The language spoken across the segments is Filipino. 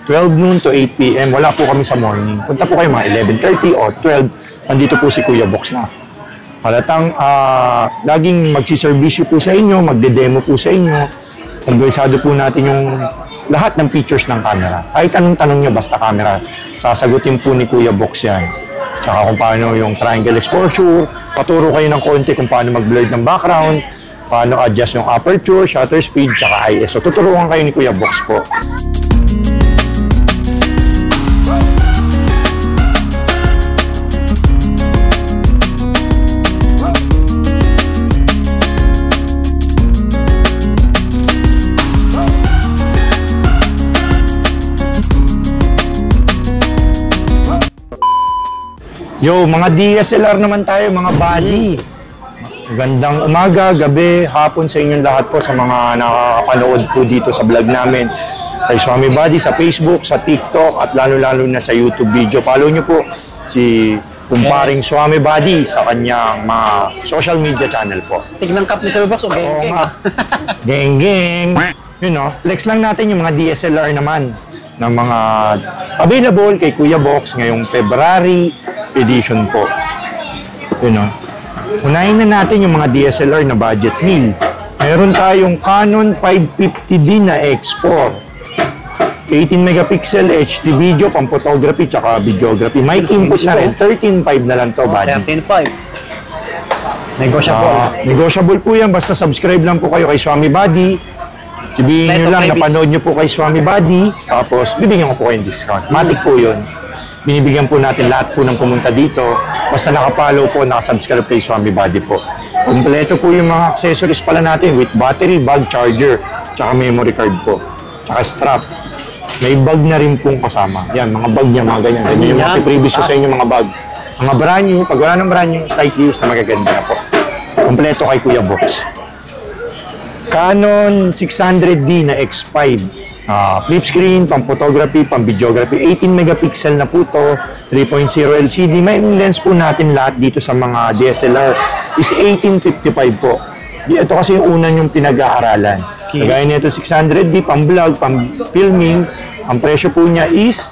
12 noon to 8 p.m. Wala po kami sa morning. Punta po kayo mga 11:30 o 12. Nandito po si Kuya Box na. Halatang laging magsiservisyo po sa inyo, magde-demo po sa inyo. Pagbaisado po natin yung lahat ng features ng camera. Kahit anong tanong nyo, basta camera, sasagutin po ni Kuya Box yan. Tsaka kung paano yung triangle exposure, paturo kayo ng konti kung paano mag-blur ng background, paano adjust yung aperture, shutter speed, tsaka ISO. Tuturuan kayo ni Kuya Box po. Yo, mga DSLR naman tayo, mga buddy. Gandang umaga, gabi, hapon sa inyong lahat po sa mga nakakapanood po dito sa vlog namin. Kay Swami Buddy sa Facebook, sa TikTok, at lalo-lalo na sa YouTube video. Follow nyo po si kumparing Swami Buddy sa kanyang mga social media channel po. Stick ng cup ni Sir Box o geng-geng? Geng-geng. You know, flex lang natin yung mga DSLR naman ng mga available kay Kuya Box ngayong February edition po. You know, unahin na natin yung mga DSLR na budget meal. Meron tayong Canon 550D na X4. 18 megapixel HD video, pang photography, tsaka videography. Mic input na rin. 13.5 na lang to, buddy. 13.5. Negotiable. Negotiable po yan. Basta subscribe lang po kayo kay Swami Buddy. Sabihin nyo lang, napanood nyo po kay Swami Buddy. Tapos, bibigyan ko po kayong discount. Matic po yun. Binibigyan po natin lahat po ng pumunta dito. Basta nakapollow po, nakasubscribe kay Swami Buddy po. Kompleto po yung mga accessories pala natin with battery, bag, charger, tsaka memory card po. Tsaka strap. May bag na rin pong kasama. Yan, mga bag niya, mga ganyan. Ganyan yung mga previous sa inyo mga bag. Mga brand new, pag wala ng brand new, slightly used na magaganda na po. Kompleto kay Kuya Box. Canon 600D na X5. Flip screen, pang photography, pang videography. 18 megapixel na po to. 3.0 LCD. May lens po natin lahat dito sa mga DSLR is 1855 po. Ito kasi yung una yung pinag-aaralan. Kagaya nito 600D, pang vlog, pang filming. Ang presyo po niya is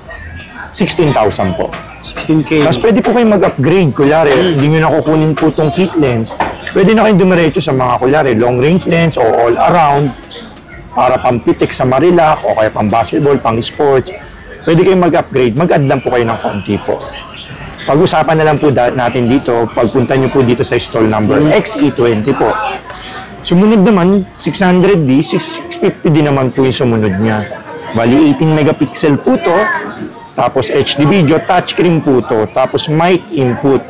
16,000 po. 16K. Tapos pwede po kayo mag-upgrade. Kunyari, hindi nyo na kukunin po itong kit lens. Pwede na kayong dumiretso sa mga kunyari, long range lens o all around. Para pang pitik sa Marilac o kaya pang basketball, pang sports. Pwede kayong mag-upgrade. Mag-add lang po kayo ng konti po. Pag-usapan na lang po natin dito, pagpunta nyo po dito sa stall number XE20 po. Sumunod naman, 600D, 650D naman po yung sumunod niya. Bali, 18 megapixel po to. Tapos HD video, touchscreen po to. Tapos mic input.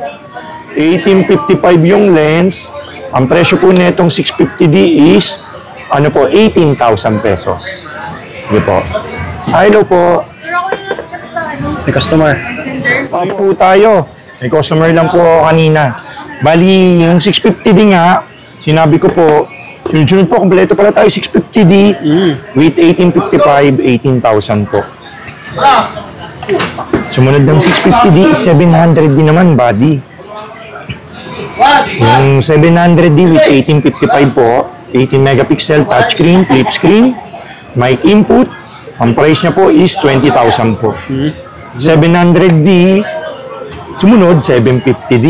1855 yung lens. Ang presyo po netong 650D is ano po, 18,000 pesos. Hindi po. Hello po. May customer. Paano po tayo? May customer lang po kanina. Bali, yung 650D nga, sinabi ko po, sunod po, kompleto pala tayo 650D with 1855, 18,000 po. Sumunod ng 650D, 700D naman, buddy. Yung 700D with 1855 po, 18 megapixel touchscreen, flip screen, mic input. Ang price niya po is 20,000 po. 700D, sumunod 750D.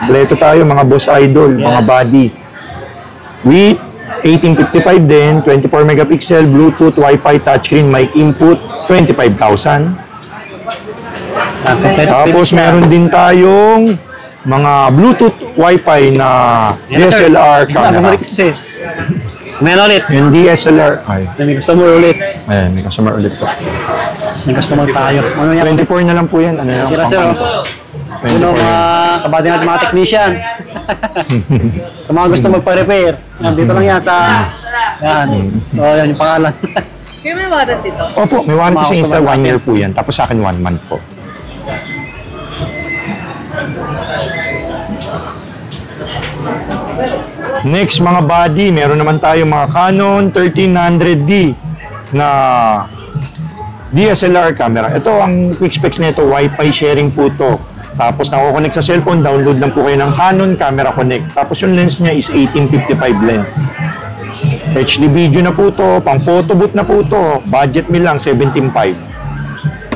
Kompleto tayo mga boss idol, mga buddy. With 1855 din, 24 megapixel, Bluetooth, Wi-Fi, touchscreen, mic input, 25,000. Tapos meron din tayong mga Bluetooth, Wi-Fi na DSLR camera. Meron ulit. Yung DSLR. Ay. May customer ulit. Ayan, may customer ulit po. May customer tayo. Ano yan? 24 na lang po yan. Ano yan? Sira sir. Ano mga kabady natin mga technician. Sa mga gusto magpa-repair. Dito lang yan sa... Yan. O, yan yung pangalan. Kaya may warranty dito? Opo, may warranty sa Insta. 1 year po yan. Tapos sa akin 1 month po. Next mga buddy, meron naman tayo mga Canon 1300D na DSLR camera. Ito ang quick specs nito, Wi-Fi sharing po to. Tapos nakukonect sa cellphone, download lang po kayo ng Canon Camera Connect. Tapos yung lens niya is 1855 lens. HD video na po to, pang photo booth na po to. Budget me lang 17.5.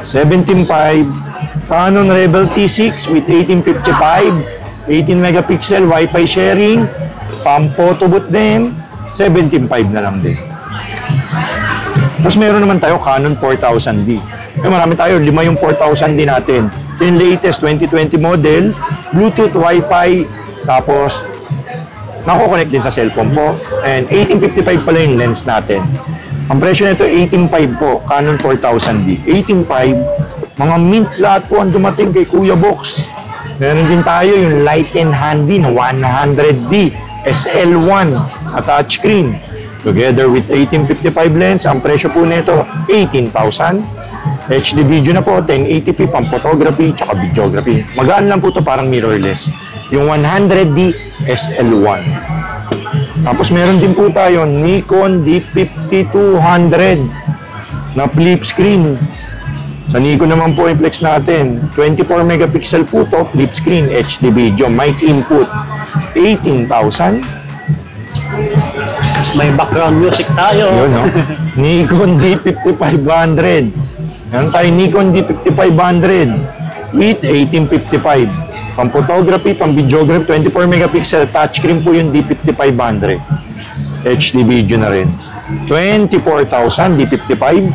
17.5. Canon Rebel T6 with 1855, 18 megapixel, Wi-Fi sharing, pang-photo booth din, 17.5 na lang din. Tapos meron naman tayo Canon 4000D. Marami tayo, 5 yung 4000D natin. Yung latest 2020 model, Bluetooth, Wi-Fi, tapos nako-connect din sa cellphone po. And 1855 pala yung lens natin. Ang presyo nito 18.5 po, Canon 4000D. 18.5, mga mint lahat po ang dumating kay Kuya Box. Meron din tayo yung Light and Handy na 100D SL1 na touchscreen. Together with 1855 lens, ang presyo po nito 18,000. HD video na po, 1080p pang photography tsaka videography. Magaan lang po to, parang mirrorless. Yung 100D SL1. Tapos meron din po tayo Nikon D50-200 na flip screen. Sa Nikon naman po yung flex natin. 24 megapixel po to, flip screen, HD video, mic input. 18,000. May background music tayo. Yun, no? Nikon D5500. Meron tayo Nikon D5500 with 1855. Pang photography, pang videography, 24 megapixel, touchscreen po yung D5500. HD video na rin. 24,000 D55.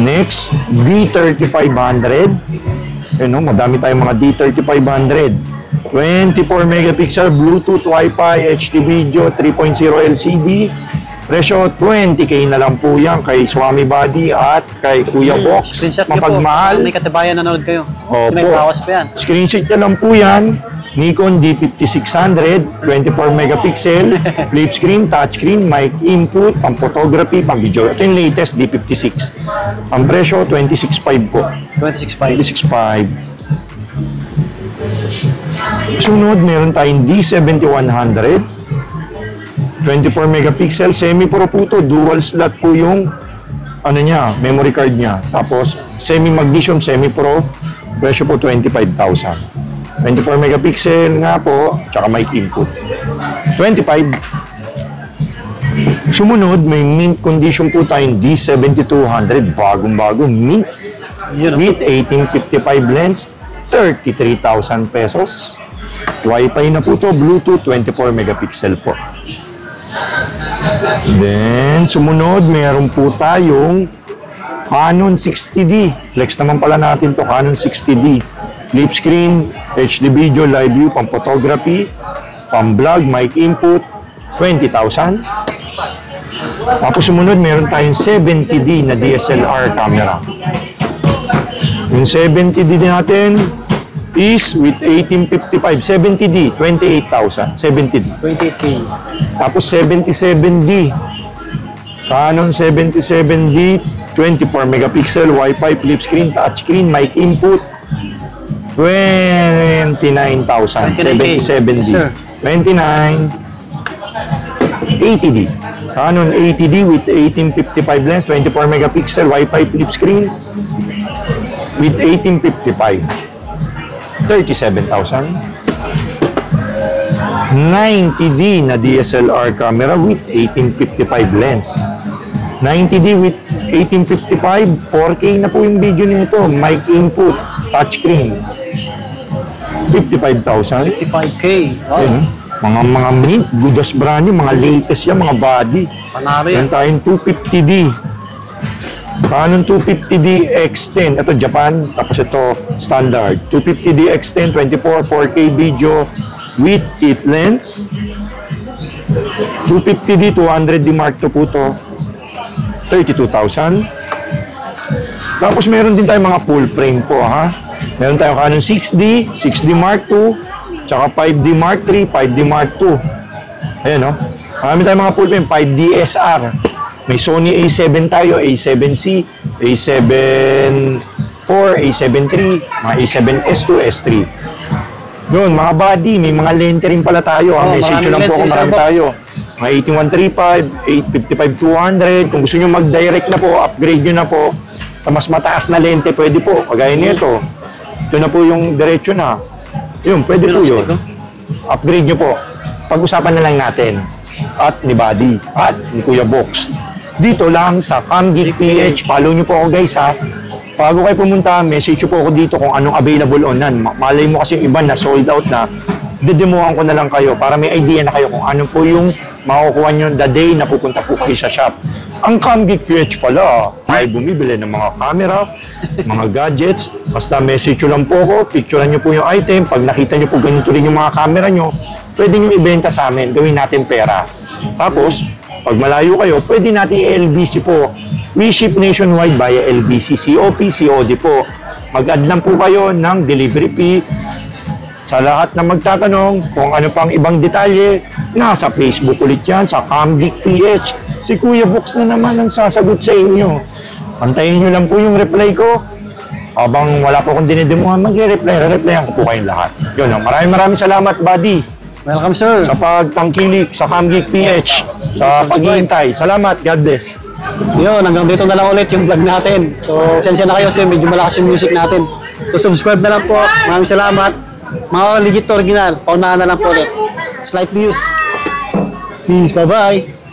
Next, D3500. Yun, no? Madami tayong mga D3500. 24 megapixel, Bluetooth, Wi-Fi, HD video, 3.0 LCD. Presyo 20k na lang po yan kay Swami Body at kay Kuya Box. Screenshot niyo po. Mapagmahal. May katibayan nanonood kayo. Opo. May bawas pa yan. Screenshot niya lang po yan. Nikon D5600, 24 megapixel, flip screen, touchscreen, mic input, pang photography, pang video. Ito yung latest D56. Ang presyo 26.5 po. 26.5. 26.5. Sunod, meron tayong D7100. 24 megapixel, semi-pro po to, dual slot po yung ano niya, memory card niya. Tapos, semi-magnesium, semi-pro, presyo po 25,000. 24 megapixel nga po, tsaka mic input. 25. Sumunod, may mint condition po tayong D7200, bagong-bago, mint. With 1855 lens, 33,000 pesos. Wi-Fi na po to, Bluetooth, 24 megapixel po. Then, sumunod, meron po tayong Canon 60D. Flex naman pala natin to, Canon 60D. Flip screen, HD video, live view, pang photography, pang vlog, mic input, 20,000. Tapos sumunod, meron tayong 70D na DSLR camera. Yung 70D natin is with 1855. 70D, 28,000. 70D. 28K. Tapos 77D. Canon 77D, 24 megapixel, Wi-Fi, flip screen, touchscreen, mic input. 29,000. 77D. Yes, sir. 29. 80D. Canon 80D with 1855 lens, 24 megapixel, Wi-Fi, flip screen with 1855. 37,000. 90D na DSLR camera with 1855 lens. 90D with 1855, 4K na po yung video nito. Mic input, touchscreen. 55,000. 55K. Wow. Ayun, mga mint, Gudas brand new, mga latest yan, mga body. Panalo yan. Yan tayong 250D. Canon 250D X10. Ito Japan, tapos ito standard. 250D X10, 24, 4K video with kit lens. 250D, 200D Mark II po to. 32,000. Tapos meron din tayong mga full frame po, ha. Meron tayong Canon 6D, 6D Mark II, tsaka 5D Mark III, 5D Mark II. Ayan, no? Marami tayong mga full frame, 5D SR. May Sony A7 tayo, A7C, A7 IV, A7 III, mga A7S2, S3. Yun, mga body, may mga lente rin pala tayo. Oh, message lang po kung marami tayo. Mga 8135, 855-200. Kung gusto nyo mag-direct na po, upgrade nyo na po sa mas mataas na lente, pwede po. Kagaya nito. Ito na po yung diretsyo na. Yun, pwede po yun. Upgrade nyo po. Pag-usapan na lang natin. At ni Buddy. At ni Kuya Box. dito lang sa CamGeek PH. Follow nyo po ako guys ha. Bago kayo pumunta, message nyo po ako dito kung anong available online. Malay mo kasi yung iba na sold out na. Dedemohan ko na lang kayo para may idea na kayo kung ano po yung makukuha nyo the day na pupunta po kayo sa shop. Ang CamGeek PH pala ay bumibili ng mga camera, mga gadgets. Basta message nyo lang po ako, picturean nyo po yung item. Pag nakita nyo po ganito rin yung mga camera nyo, pwede nyo ibenta sa amin, gawin natin pera. Tapos, pag malayo kayo, pwede natin i-LBC po. We ship nationwide via LBC, COP, COD po. Mag-add lang po kayo ng delivery fee. Sa lahat na magtatanong kung ano pang ibang detalye, nasa Facebook ulit yan sa CamGeek PH. Si Kuya Box na naman ang sasagot sa inyo. Antayin nyo lang po yung reply ko. Habang wala po akong dinidemuhan, mag-reply ko po kayong lahat. Yun, maraming salamat, buddy. Welcome, sir. Sa pagtangkilik sa CamGeek PH, sa paghihintay. Salamat, God bless. Yun, hanggang dito na lang ulit yung vlog natin. So, sensya na kayo kasi medyo malakas yung music natin. So, subscribe na lang po. Maraming salamat. Mga legit original, paunahan na lang po ulit. Slight views. Peace, bye-bye.